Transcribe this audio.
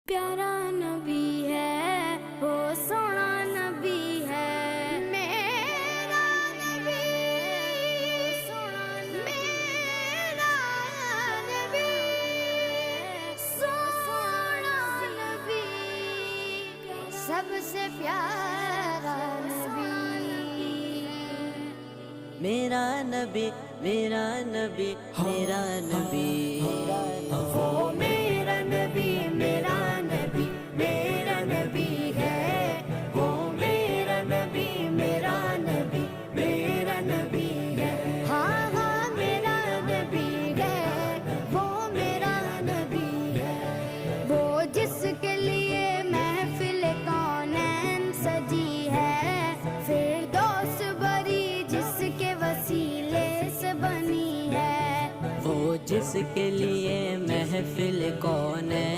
प्यारा नबी है वो सोना नबी है मेरा नबी सोना मेरा नबी सोना नबी सबसे प्यारा नबी मेरा नबी मेरा नबी मेरा नबी वो मेरा नबी मेरा नबी मेरा नबी है वो मेरा नबी मेरा नबी मेरा नबी है हाँ हाँ मेरा नबी है वो मेरा नबी है वो जिसके लिए महफिल कौनैन सजी है फिर दोस्त बरी जिसके वसीले से बनी है वो जिसके लिए महफिल कौन है